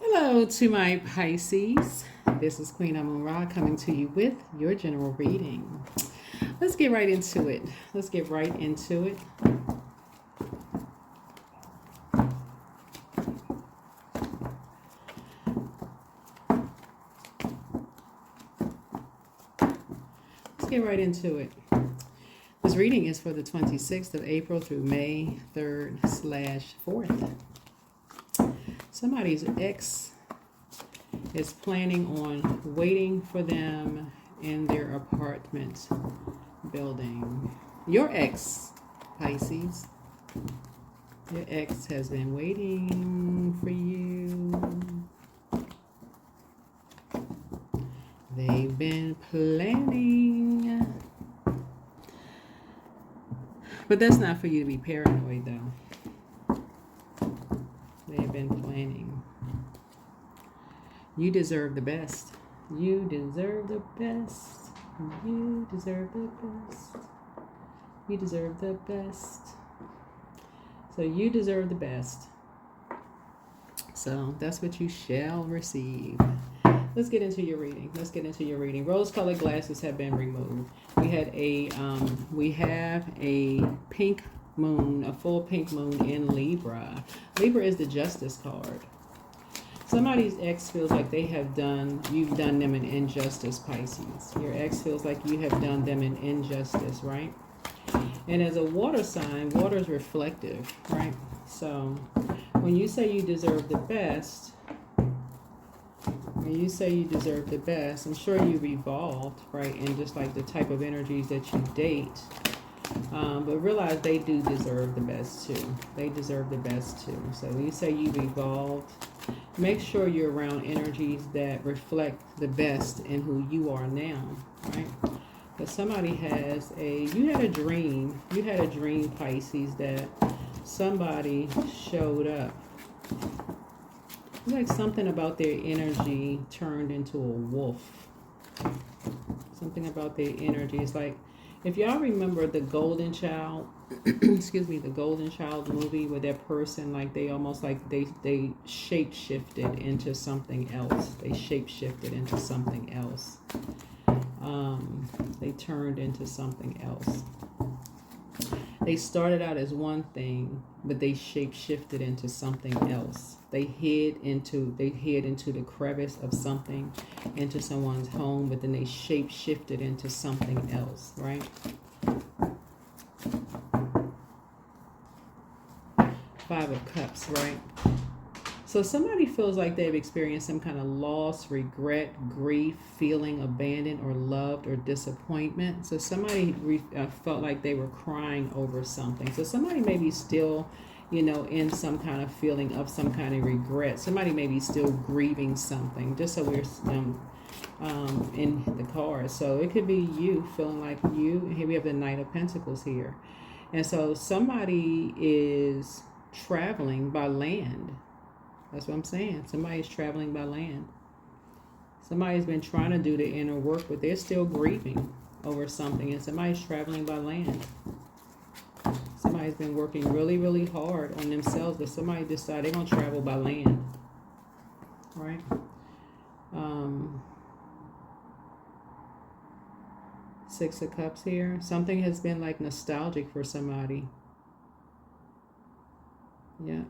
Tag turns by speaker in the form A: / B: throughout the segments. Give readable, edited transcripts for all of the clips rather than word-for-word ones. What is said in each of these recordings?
A: Hello to my Pisces. This is Queen Amun Ra coming to you with your general reading. Let's get right into it. Let's get right into it. Let's get right into it. This reading is for the 26th of April through May 3rd/4th. Somebody's ex is planning on waiting for them in their apartment building. Your ex, Pisces, your ex has been waiting for you. They've been planning. But that's not for you to be paranoid, though. They've been planning. You deserve the best. You deserve the best. You deserve the best. You deserve the best. So you deserve the best. So that's what you shall receive. Let's get into your reading. Rose-colored glasses have been removed. We have a pink moon, a full pink moon in Libra. Libra is the Justice card. Somebody's ex feels like you've done them an injustice, Pisces. Your ex feels like you have done them an injustice, right? And as a water sign, water is reflective, right? So when you say you deserve the best, I'm sure you've evolved, right? And just like the type of energies that you date. But realize they do deserve the best too. They deserve the best too. So when you say you've evolved, make sure you're around energies that reflect the best in who you are now, right? But somebody you had a dream, Pisces, that somebody showed up. Like something about their energy turned into a wolf. Something about their energy. It's like, if y'all remember the Golden Child, the Golden Child movie, where that person, like, they almost like they shape-shifted into something else. They turned into something else. They started out as one thing, but they shape-shifted into something else. They hid into the crevice of something, into someone's home, but then they shape-shifted into something else, right? Five of Cups, right? So somebody feels like they've experienced some kind of loss, regret, grief, feeling abandoned or loved or disappointment. So somebody felt like they were crying over something. So somebody may be still, in some kind of feeling of some kind of regret. Somebody may be still grieving something. Just so we're in the card. So it could be you feeling like you. Here we have the Knight of Pentacles here. And so somebody is traveling by land. That's what I'm saying. Somebody's traveling by land. Somebody's been trying to do the inner work, but they're still grieving over something. And somebody's traveling by land. Somebody's been working really, really hard on themselves, but somebody decided they're going to travel by land. Right? Six of Cups here. Something has been like nostalgic for somebody. Yeah.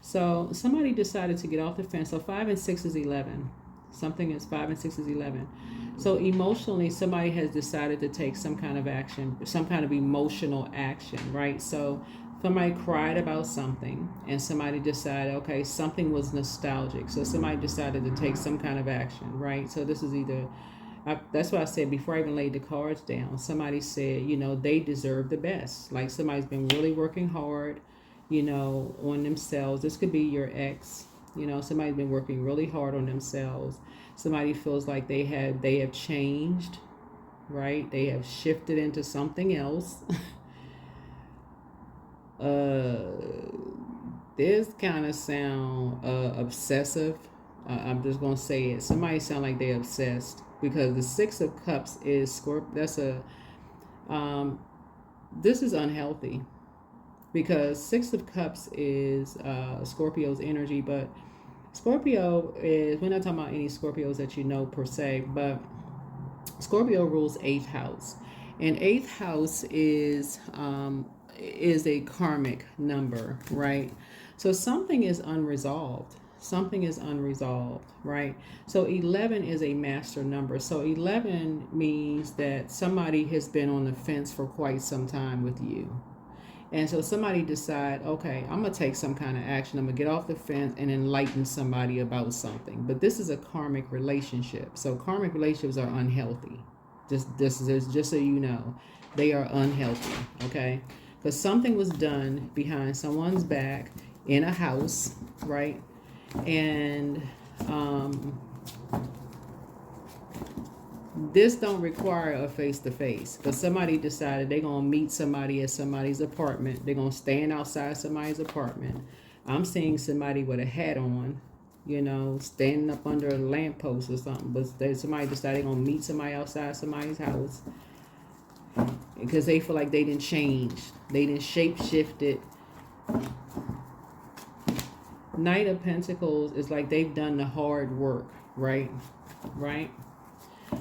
A: So somebody decided to get off the fence. So 5 and 6 is 11. Something is 5 and 6 is 11. So emotionally, somebody has decided to take some kind of action, some kind of emotional action, right? So somebody cried about something and somebody decided, okay, something was nostalgic. So somebody decided to take some kind of action, right? So this is either, that's what I said before I even laid the cards down. Somebody said, they deserve the best. Like somebody's been really working hard, on themselves. This could be your ex. Somebody's been working really hard on themselves. Somebody feels like they have changed, right? They have shifted into something else. This kind of sound obsessive. I'm just gonna say it. Somebody sound like they're obsessed, because the Six of Cups is That's this is unhealthy. Because Six of Cups is Scorpio's energy, but Scorpio is, we're not talking about any Scorpios that you know per se, but Scorpio rules eighth house. And eighth house is a karmic number, right? So something is unresolved. Something is unresolved, right? So 11 is a master number. So 11 means that somebody has been on the fence for quite some time with you. And so somebody decide, okay, I'm gonna take some kind of action. I'm gonna get off the fence and enlighten somebody about something. But this is a karmic relationship. So karmic relationships are unhealthy. Just so you know, they are unhealthy. Okay, because something was done behind someone's back in a house, right? And this don't require a face-to-face, but somebody decided they're going to meet somebody at somebody's apartment. They're going to stand outside somebody's apartment. I'm seeing somebody with a hat on, standing up under a lamppost or something, but somebody decided they're going to meet somebody outside somebody's house because they feel like they didn't change. They didn't shape-shift it. Knight of Pentacles is like they've done the hard work, right?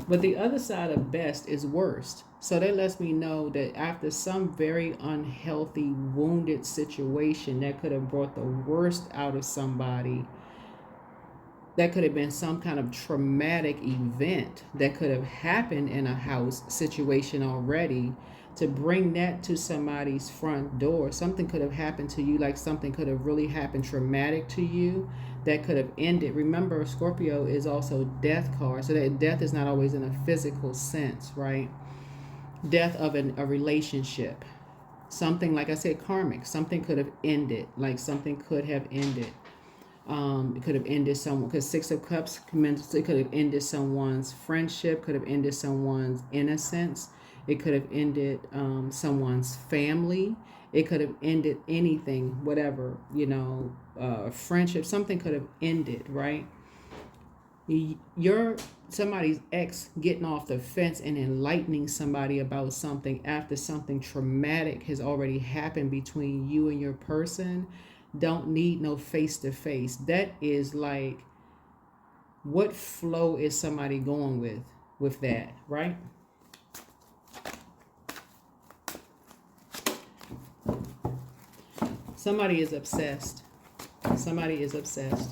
A: But the other side of best is worst. So that lets me know that after some very unhealthy, wounded situation that could have brought the worst out of somebody, that could have been some kind of traumatic event that could have happened in a house situation already, to bring that to somebody's front door. Something could have happened to you, like something could have really happened traumatic to you that could have ended. Remember, Scorpio is also death card, so that death is not always in a physical sense, right? Death of a relationship. Something, like I said, karmic. Something could have ended, like something could have ended. It could have ended someone, because Six of Cups, it could have ended someone's friendship, could have ended someone's innocence. It could have ended someone's family. It could have ended anything, whatever, friendship. Something could have ended, right? You're somebody's ex getting off the fence and enlightening somebody about something after something traumatic has already happened between you and your person. Don't need no face-to-face. That is like, what flow is somebody going with that, right? Somebody is obsessed. Somebody is obsessed.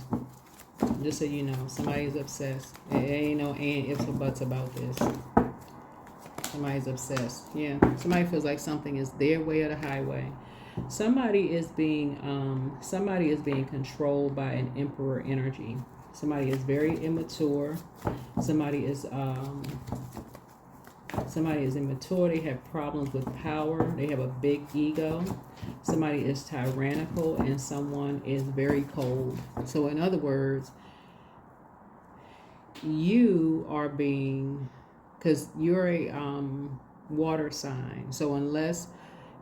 A: Just so you know, somebody is obsessed. There ain't no ifs or buts about this. Somebody's obsessed. Yeah. Somebody feels like something is their way or the highway. Somebody is being controlled by an emperor energy. Somebody is very immature. Somebody is immature. They have problems with power. They have a big ego. Somebody is tyrannical, and someone is very cold. So in other words, you are being, because you're a water sign. So unless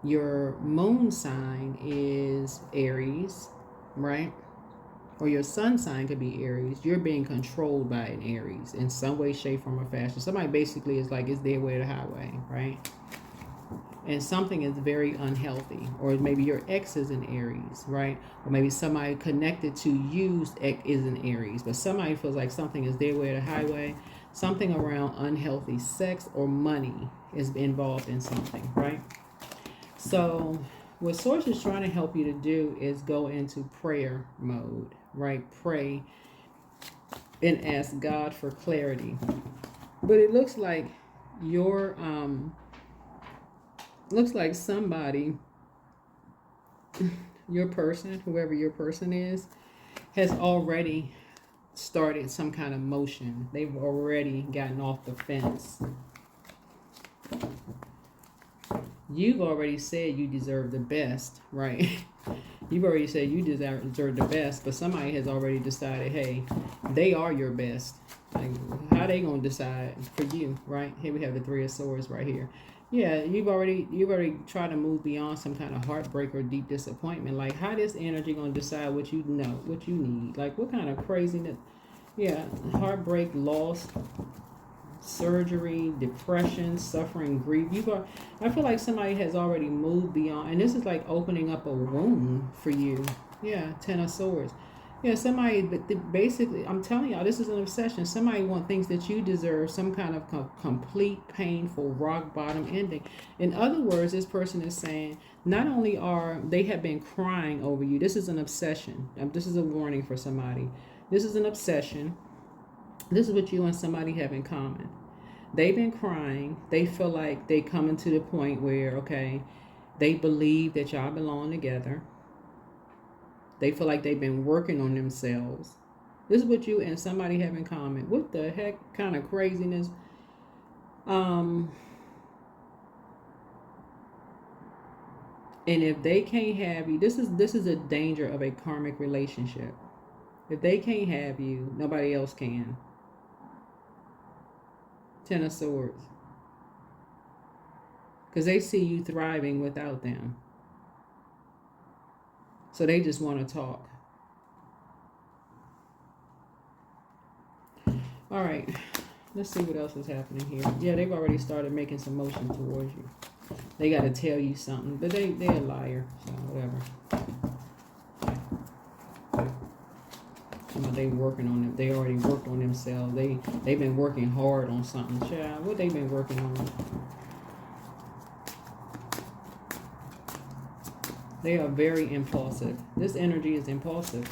A: your moon sign is Aries, right? Or your sun sign could be Aries. You're being controlled by an Aries in some way, shape, form, or fashion. Somebody basically is like, it's their way or the highway, right? And something is very unhealthy. Or maybe your ex is an Aries, right? Or maybe somebody connected to you is an Aries. But somebody feels like something is their way or the highway. Something around unhealthy sex or money is involved in something, right? So what Source is trying to help you to do is go into prayer mode, right? Pray and ask God for clarity. But it looks like somebody, your person, whoever your person is, has already started some kind of motion. They've already gotten off the fence. You've already said you deserve the best, right? You've already said you deserve the best, but somebody has already decided, hey, they are your best. Like, how they gonna decide for you, right? Here we have the Three of Swords right here. Yeah, you've already tried to move beyond some kind of heartbreak or deep disappointment. Like, how this energy gonna decide what you know, what you need? Like, what kind of craziness? Yeah, heartbreak, loss, surgery, depression, suffering, grief. I feel like somebody has already moved beyond, and this is like opening up a wound for you. Yeah, Ten of Swords. Yeah, somebody, basically, I'm telling y'all, this is an obsession. Somebody want things that you deserve, some kind of complete, painful, rock bottom ending. In other words, this person is saying, not only are they have been crying over you, this is an obsession. This is a warning for somebody. This is an obsession. This is what you and somebody have in common. They've been crying. They feel like they coming to the point where, okay, they believe that y'all belong together. They feel like they've been working on themselves. This is what you and somebody have in common. What the heck kind of craziness? And if they can't have you, this is a danger of a karmic relationship. If they can't have you, nobody else can. Ten of Swords. Because they see you thriving without them. So they just want to talk. All right. Let's see what else is happening here. Yeah, they've already started making some motion towards you. They got to tell you something. But they're a liar. So whatever. They working on it. They already worked on themselves. They've been working hard on something. Child, what they been working on? They are very impulsive. This energy is impulsive.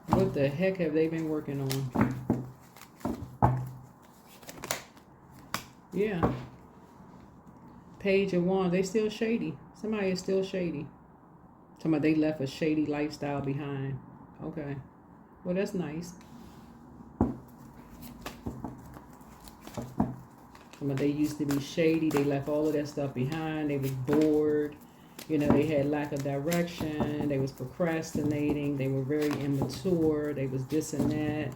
A: What the heck have they been working on? Yeah. Page of Wands. They still shady. Somebody is still shady. Somebody, they left a shady lifestyle behind. Okay. Well, that's nice. They used to be shady. They left all of that stuff behind. They was bored. You know, they had lack of direction. They was procrastinating. They were very immature. They was this and that.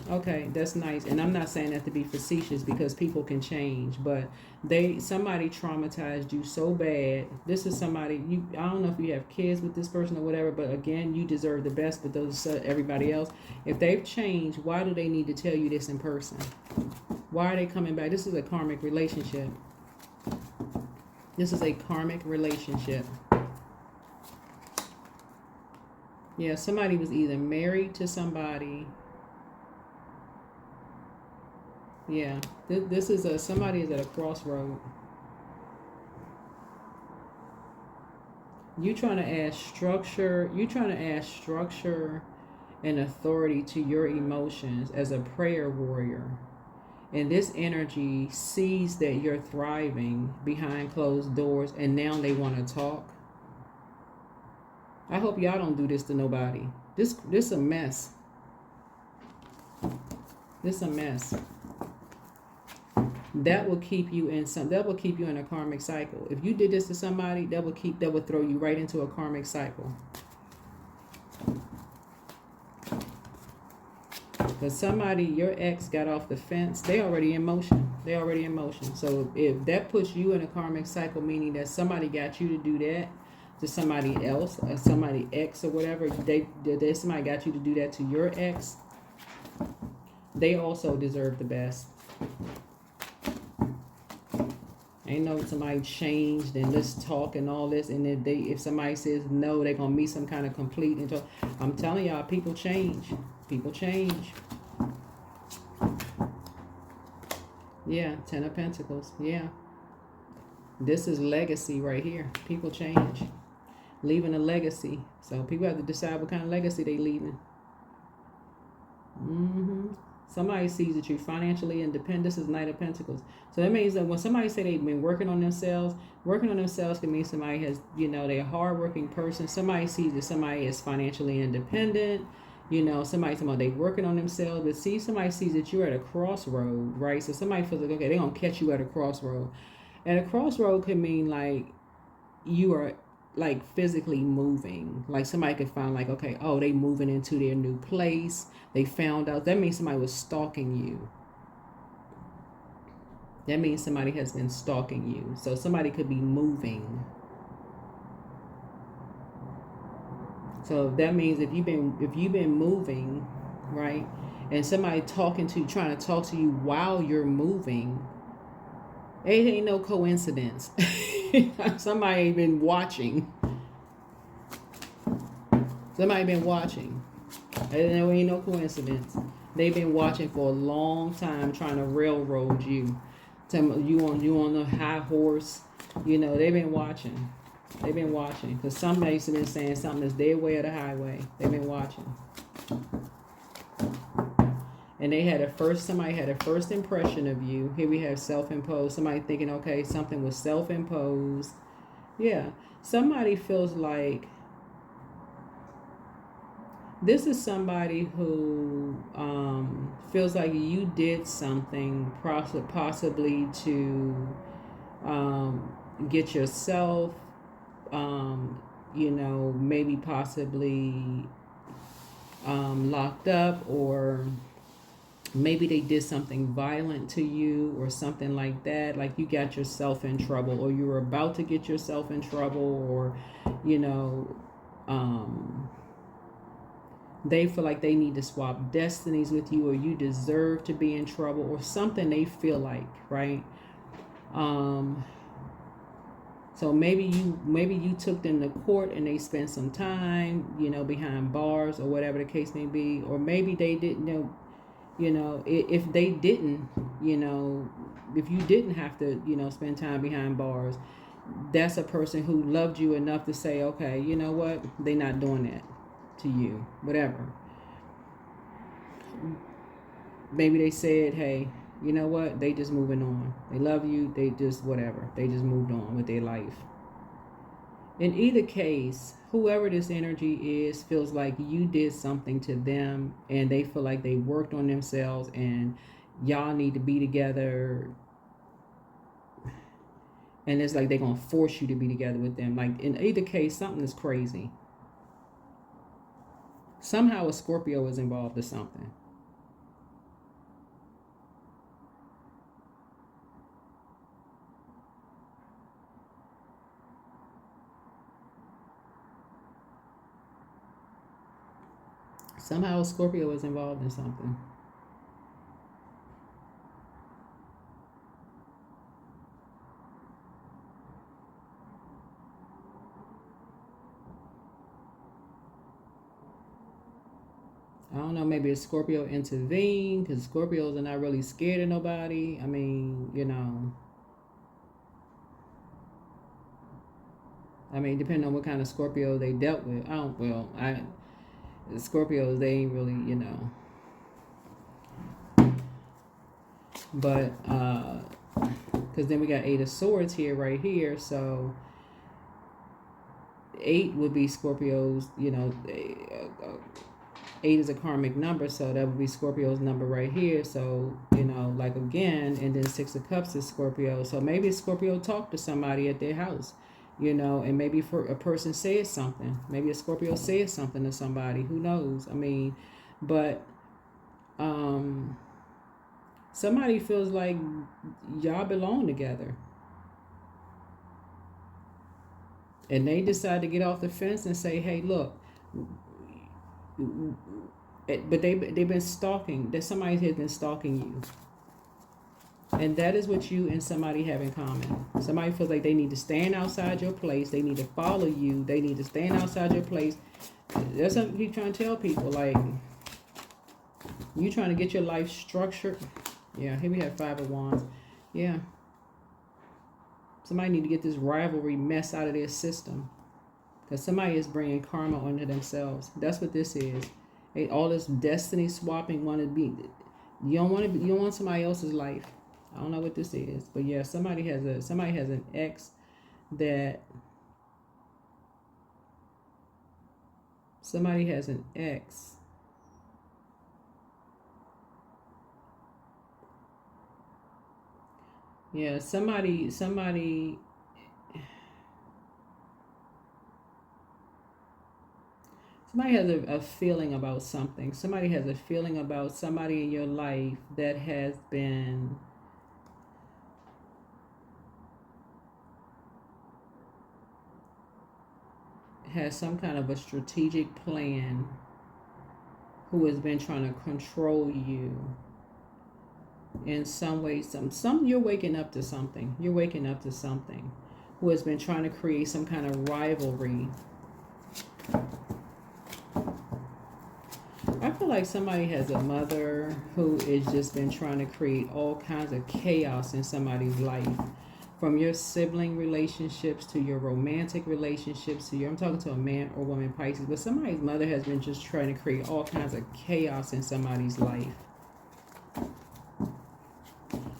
A: Okay, that's nice. And I'm not saying that to be facetious because people can change, but somebody traumatized you so bad. This is somebody I don't know if you have kids with this person or whatever, but again, you deserve the best, but those everybody else. If they've changed, why do they need to tell you this in person? Why are they coming back? This is a karmic relationship. This is a karmic relationship. Yeah, somebody was either married to somebody. Yeah, this is somebody is at a crossroad. You trying to add structure. You trying to add structure and authority to your emotions as a prayer warrior. And this energy sees that you're thriving behind closed doors, and now they want to talk. I hope y'all don't do this to nobody. This a mess. This a mess. That will keep you in a karmic cycle. If you did this to somebody, that would throw you right into a karmic cycle. Because somebody, your ex got off the fence, they already in motion. So if that puts you in a karmic cycle, meaning that somebody got you to do that to somebody else, or somebody ex or whatever, somebody got you to do that to your ex, they also deserve the best. Ain't no somebody changed and let's talk and all this, and if somebody says no, they're gonna meet some kind of complete. I'm telling y'all, people change. People change. Yeah, Ten of Pentacles. Yeah. This is legacy right here. People change. Leaving a legacy. So people have to decide what kind of legacy they leaving. Somebody sees that you're financially independent. This is Knight of Pentacles. So that means that when somebody say they've been working on themselves can mean somebody has, they're a hardworking person. Somebody sees that somebody is financially independent. Somebody talking about they working on themselves. But somebody sees that you're at a crossroad, right? So somebody feels like, okay, they're going to catch you at a crossroad. And a crossroad could mean like you are like physically moving. Like somebody could find like, okay, they moving into their new place. They found out. That means somebody was stalking you. That means somebody has been stalking you. So somebody could be moving. So that means if you've been moving, right, and somebody trying to talk to you while you're moving, it ain't no coincidence. Somebody been watching. Somebody been watching. There ain't no coincidence. They've been watching for a long time, trying to railroad you. You on the high horse. You know, they've been watching. They've been watching. Because somebody's been saying something is their way or the highway. They've been watching. And somebody had a first impression of you. Here we have self-imposed. Somebody thinking, okay, something was self-imposed. Yeah. Somebody feels like this is somebody who feels like you did something possibly to get yourself, maybe possibly locked up, or maybe they did something violent to you or something like that. Like you got yourself in trouble, or you were about to get yourself in trouble, or, they feel like they need to swap destinies with you, or you deserve to be in trouble, or something they feel like, right? So maybe you took them to court and they spent some time, behind bars or whatever the case may be, or maybe they didn't know, if they didn't, if you didn't have to, spend time behind bars, that's a person who loved you enough to say, okay, you know what, they're not doing that to you, whatever. Maybe they said, hey, you know what, they just moving on. They love you, they just whatever. They just moved on with their life. In either case, whoever this energy is feels like you did something to them, and they feel like they worked on themselves and y'all need to be together. And it's like they're going to force you to be together with them. Like in either case, something is crazy. Somehow a Scorpio is involved in something. Somehow a Scorpio is involved in something. I don't know, maybe a Scorpio intervened, because Scorpios are not really scared of nobody. I mean, depending on what kind of Scorpio they dealt with. Scorpios, they ain't really, But, because then we got 8 of Swords here, right here. So 8 would be Scorpios, 8 is a karmic number, so that would be Scorpio's number right here. So, like again, and then 6 of Cups is Scorpio. So maybe a Scorpio talked to somebody at their house, and maybe for a person said something. Maybe a Scorpio said something to somebody. Who knows? But somebody feels like y'all belong together. And they decide to get off the fence and say, hey, look, but they've been stalking. That somebody has been stalking you, and that is what you and somebody have in common. Somebody feels like they need to stand outside your place. They need to follow you. They need to stand outside your place. That's what he's trying to tell people. Like, you trying to get your life structured. Yeah, here we have 5 of Wands. Yeah, somebody need to get this rivalry mess out of their system. Because somebody is bringing karma onto themselves. That's what this is. All this destiny swapping, you don't want somebody else's life. I don't know what this is, but yeah, somebody has an ex that somebody has an ex. Yeah, somebody has a feeling about something. Somebody has a feeling about somebody in your life that has some kind of a strategic plan, who has been trying to control you in some way. Some you're waking up to something. You're waking up to something. Who has been trying to create some kind of rivalry. I feel like somebody has a mother who has just been trying to create all kinds of chaos in somebody's life. From your sibling relationships to your romantic relationships to your, I'm talking to a man or woman Pisces, but somebody's mother has been just trying to create all kinds of chaos in somebody's life.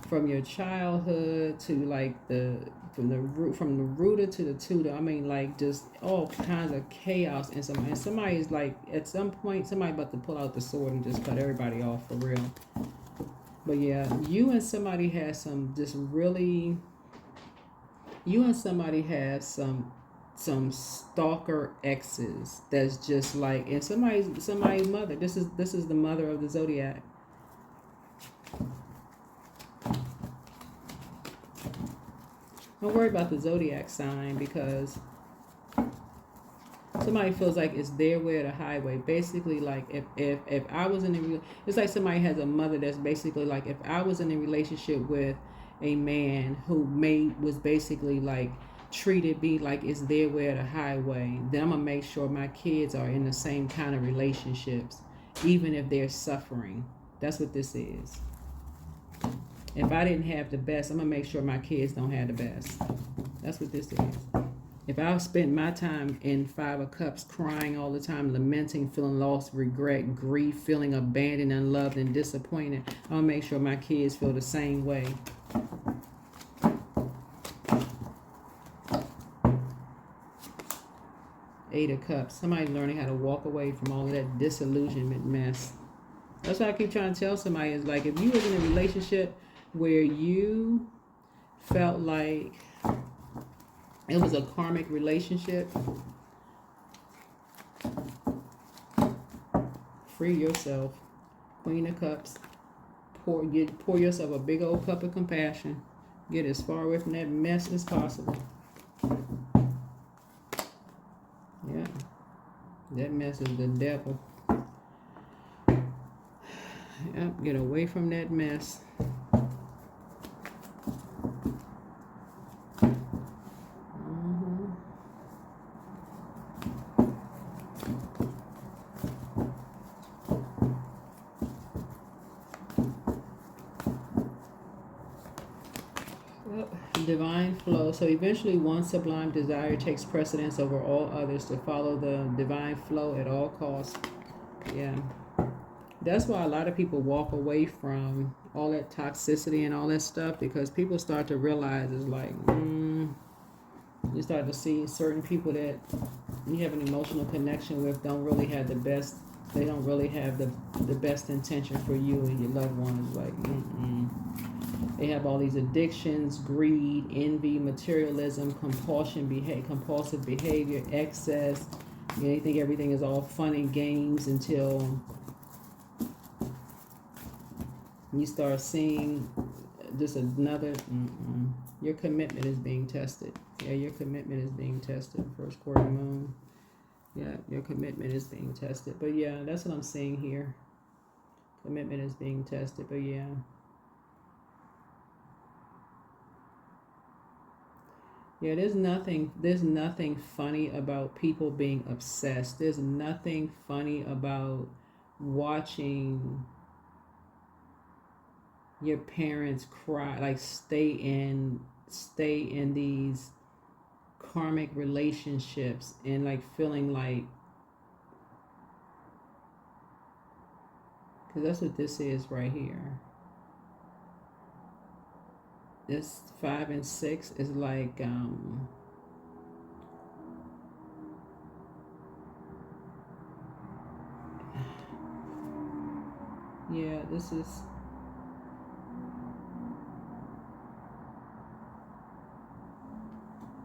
A: From your childhood to like from the rooter to the tutor. I mean, like just all kinds of chaos in somebody. And somebody's like, at some point, somebody about to pull out the sword and just cut everybody off for real. But yeah, you and somebody has some just really. You and somebody has some stalker exes that's just like, and somebody's mother. This is the mother of the zodiac. Don't worry about the zodiac sign, because somebody feels like it's their way or the highway. Basically, like if I was in a, it's like somebody has a mother that's basically like, if I was in a relationship with a man who was basically like treated me like it's their way or the highway, then I'm gonna make sure my kids are in the same kind of relationships, even if they're suffering. That's what this is. If I didn't have the best, I'm gonna make sure my kids don't have the best. That's what this is. If I spent my time in Five of Cups crying all the time, lamenting, feeling lost, regret, grief, feeling abandoned, unloved, and disappointed, I'm gonna make sure my kids feel the same way. Eight of Cups. Somebody learning how to walk away from all of that disillusionment mess. That's what I keep trying to tell somebody, is like, if you was in a relationship where you felt like it was a karmic relationship, free yourself. Queen of Cups. Pour yourself a big old cup of compassion. Get as far away from that mess as possible. Yeah. That mess is the devil. Yep, get away from that mess. Divine flow. So eventually one sublime desire takes precedence over all others, to follow the divine flow at all costs. Yeah. That's why a lot of people walk away from all that toxicity and all that stuff, because people start to realize it's like, you start to see certain people that you have an emotional connection with don't really have the best, they don't really have the best intention for you and your loved ones. Like, They have all these addictions, greed, envy, materialism, compulsive behavior, excess. They think everything is all fun and games until you start seeing just another. Your commitment is being tested. Yeah, your commitment is being tested. First quarter moon. Yeah, your commitment is being tested. But yeah, that's what I'm seeing here. Commitment is being tested. But yeah. Yeah, there's nothing funny about people being obsessed. There's nothing funny about watching your parents cry, like stay in these karmic relationships and like feeling like, because that's what this is right here. This 5 and 6 is like yeah, this is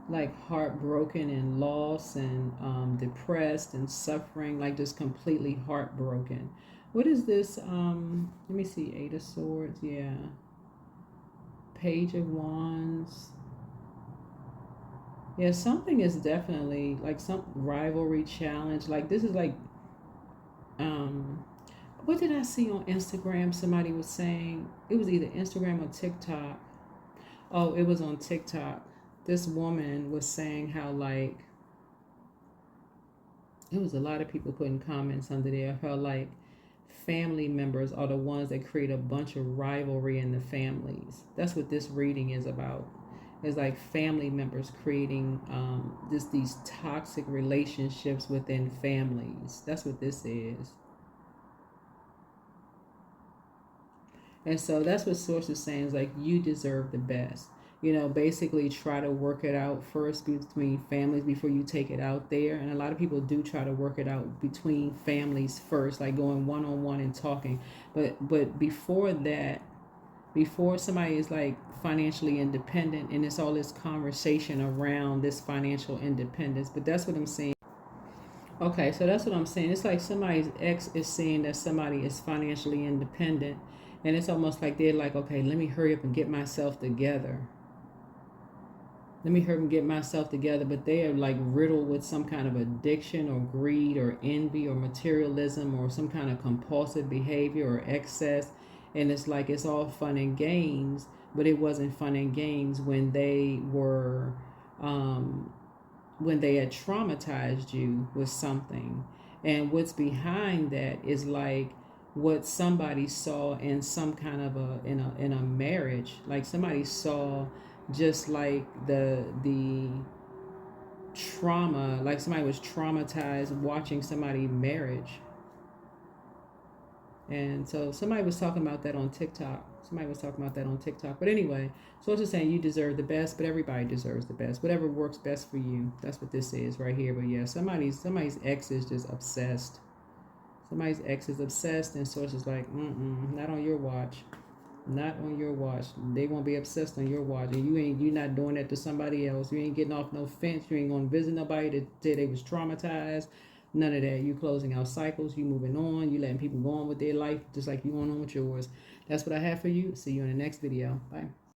A: like heartbroken and lost and depressed and suffering, like just completely heartbroken. What is this? Let me see. 8 of Swords. Yeah. Page of Wands. Yeah, something is definitely like some rivalry challenge. Like this is like, what did I see on Instagram? Somebody was saying, it was either Instagram or TikTok. Oh, it was on TikTok. This woman was saying how like, it was a lot of people putting comments under there. How like family members are the ones that create a bunch of rivalry in the families. That's what this reading is about. It's like family members creating these toxic relationships within families. That's what this is. And so that's what Source is saying, is like, you deserve the best. You know, basically try to work it out first between families before you take it out there. And a lot of people do try to work it out between families first, like going one on one and talking. But before that, before somebody is like financially independent, and it's all this conversation around this financial independence. But that's what I'm saying. Okay, so that's what I'm saying. It's like somebody's ex is saying that somebody is financially independent, and it's almost like they're like, okay, let me hurry up and get myself together. Let me hurry and get myself together. But they are like riddled with some kind of addiction or greed or envy or materialism or some kind of compulsive behavior or excess. And it's like it's all fun and games, but it wasn't fun and games when they were when they had traumatized you with something. And what's behind that is like what somebody saw in some kind of a marriage. Like somebody saw just like the trauma, like somebody was traumatized watching somebody marriage. And so somebody was talking about that on TikTok. Somebody was talking about that on TikTok. But anyway, so I'm just saying, you deserve the best, but everybody deserves the best. Whatever works best for you. That's what this is right here. But yeah, somebody's ex is just obsessed. Somebody's ex is obsessed, and Source is like, not on your watch. Not on your watch. They won't be obsessed on your watch. And you're not doing that to somebody else. You ain't getting off no fence. You ain't gonna visit nobody that said they was traumatized. None of that. You closing out cycles. You moving on. You letting people go on with their life just like you going on with yours. That's what I have for you. See you in the next video. Bye.